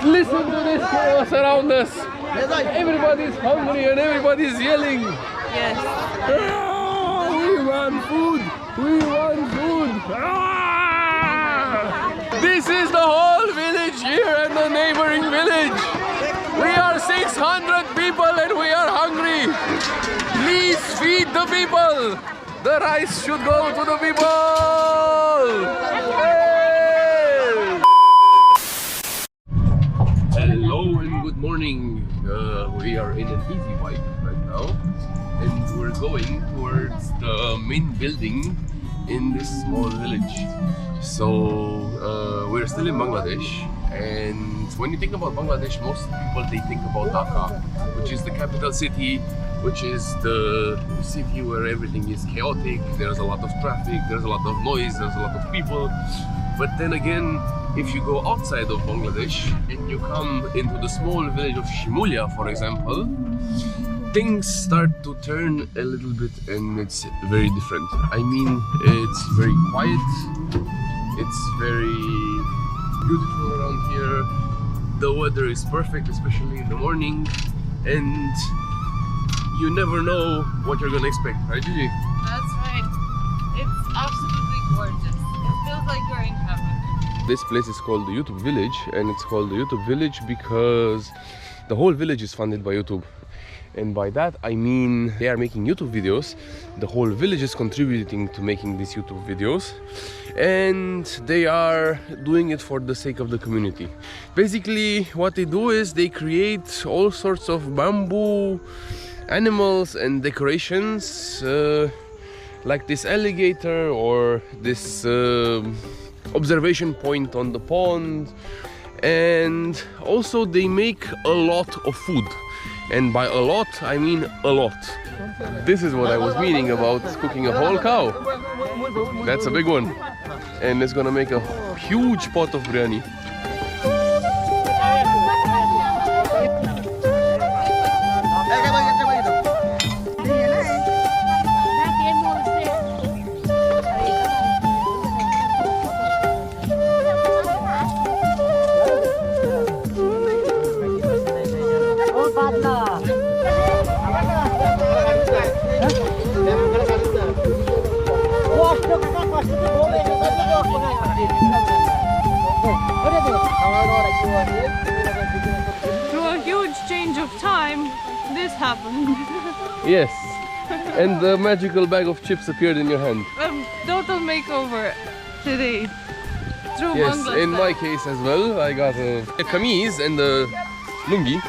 listen to this chaos around us. Everybody's hungry and everybody's yelling. Yes. Ah, we want food. We want food. Ah! This is the whole village here and the neighboring village. We are 600 people and we are hungry. Please feed the people. The rice should go to the people. Hey! Hello and good morning. We are in an easy bike right now and we're going towards the main building in this small village. So we're still in Bangladesh, and when you think about Bangladesh, most people they think about Dhaka, which is the capital city, which is the city where everything is chaotic, there's a lot of traffic, there's a lot of noise, there's a lot of people. But then again, if you go outside of Bangladesh and you come into the small village of Shimulia, for example, things start to turn a little bit and it's very different. I mean, it's very quiet, it's very beautiful around here, the weather is perfect, especially in the morning, and you never know what you're gonna expect, right, Gigi? That's right. It's absolutely gorgeous. It feels like you're in heaven. This place is called the YouTube Village, and it's called the YouTube Village because the whole village is funded by YouTube. And by that I mean they are making YouTube videos, the whole village is contributing to making these YouTube videos, and they are doing it for the sake of the community. Basically what they do is they create all sorts of bamboo animals and decorations, like this alligator or this observation point on the pond, and also they make a lot of food. And by a lot, I mean a lot. This is what I was meaning about cooking a whole cow. That's a big one. And it's gonna make a huge pot of biryani. Through a huge change of time, this happened. Yes. And the magical bag of chips appeared in your hand. Total makeover today. Through Yes, Bangla in style. my case as well, I got a kameez and a lungi.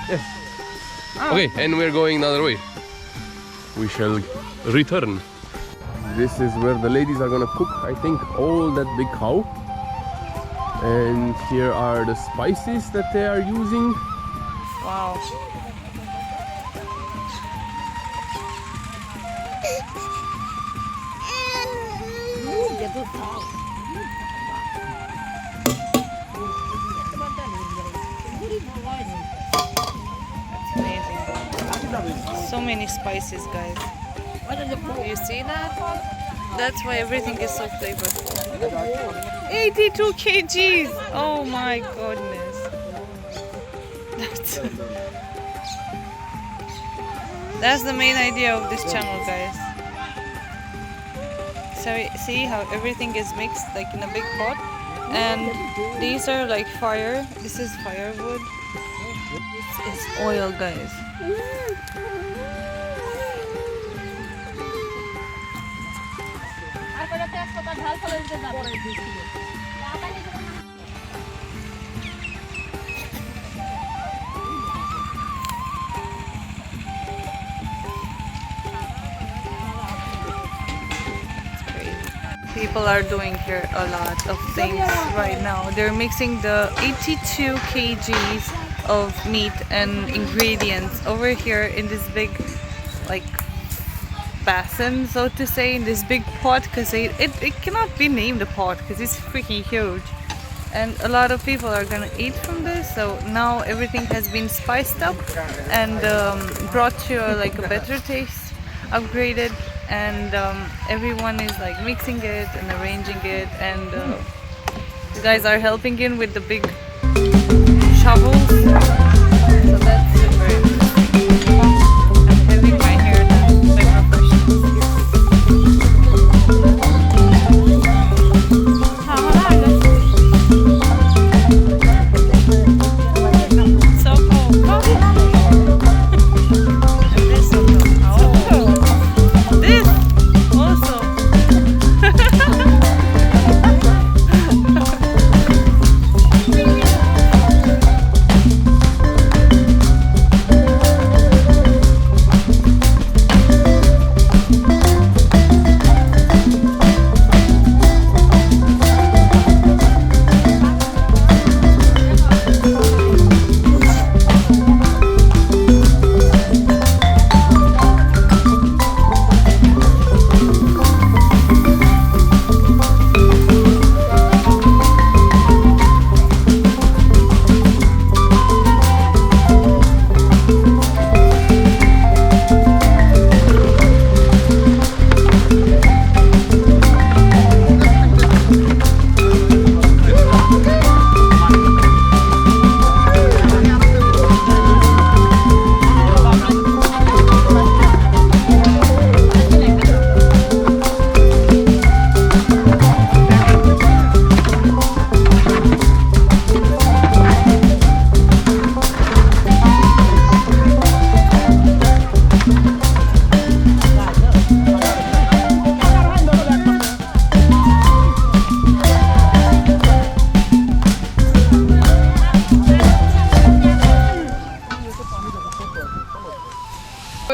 Yes. Oh. Okay, and we're going another way. We shall return. This is where the ladies are gonna cook, I think, all that big cow. And here are the spices that they are using. Wow. So many spices, guys. You see that? That's why everything is so flavorful. 82 kgs! Oh my goodness. That's the main idea of this channel, guys. So see how everything is mixed like in a big pot? And these are like fire. This is firewood. This is oil, guys. People are doing here a lot of things right now. They're mixing the 82 kgs of meat and ingredients over here in this big, like, basin, so to say, in this big pot, because it cannot be named a pot because it's freaking huge. And a lot of people are gonna eat from this, so now everything has been spiced up and brought to like a better taste, upgraded, and everyone is like mixing it and arranging it, and the guys are helping in with the big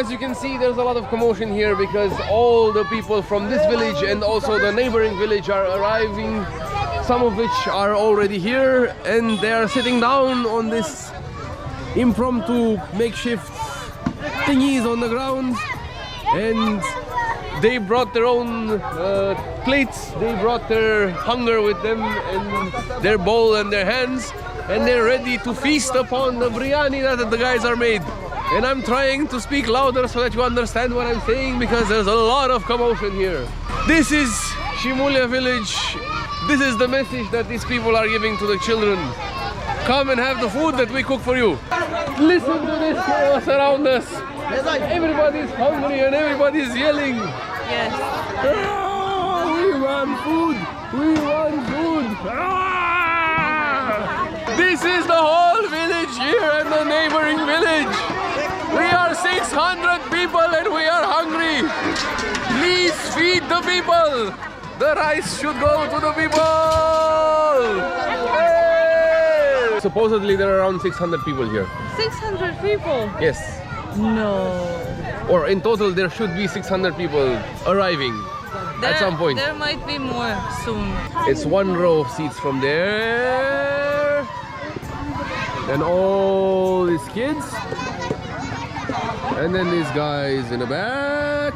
as you can see, there's a lot of commotion here because all the people from this village and also the neighboring village are arriving, some of which are already here, and they are sitting down on this impromptu makeshift thingies on the ground, and they brought their own plates, they brought their hunger with them and their bowl and their hands, and they're ready to feast upon the biryani that the guys are made. And I'm trying to speak louder so that you understand what I'm saying, because there's a lot of commotion here. This is Shimulia village. This is the message that these people are giving to the children. Come and have the food that we cook for you. Listen to this chaos around us. Everybody's hungry and everybody's yelling. Yes. Oh, we want food. We want food. Ah! This is the whole village here and the neighboring village. We are 600 people and we are hungry. Please feed the people. The rice should go to the people. Hey! Supposedly there are around 600 people here. 600 people? Yes. No. Or in total there should be 600 people arriving at some point. There might be more soon. It's one row of seats from there. And all these kids. And then these guys in the back.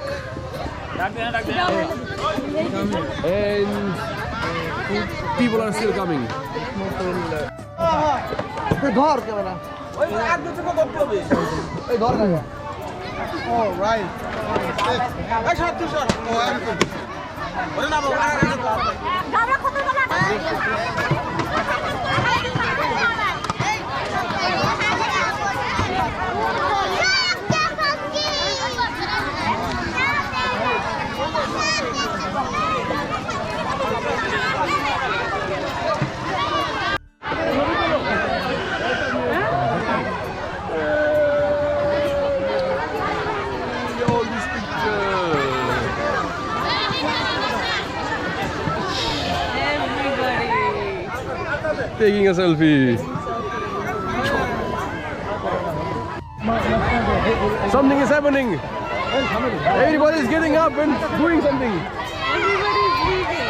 And people are still coming. Oh, right. Taking a selfie. Something is happening. Everybody is getting up and doing something. Everybody's leaving.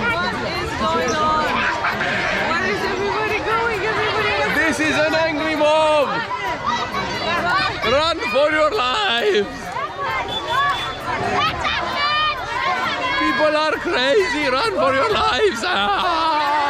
What is going on? Where is everybody going? This is an angry mob. Run for your lives. People are crazy. Run for your lives. Ah!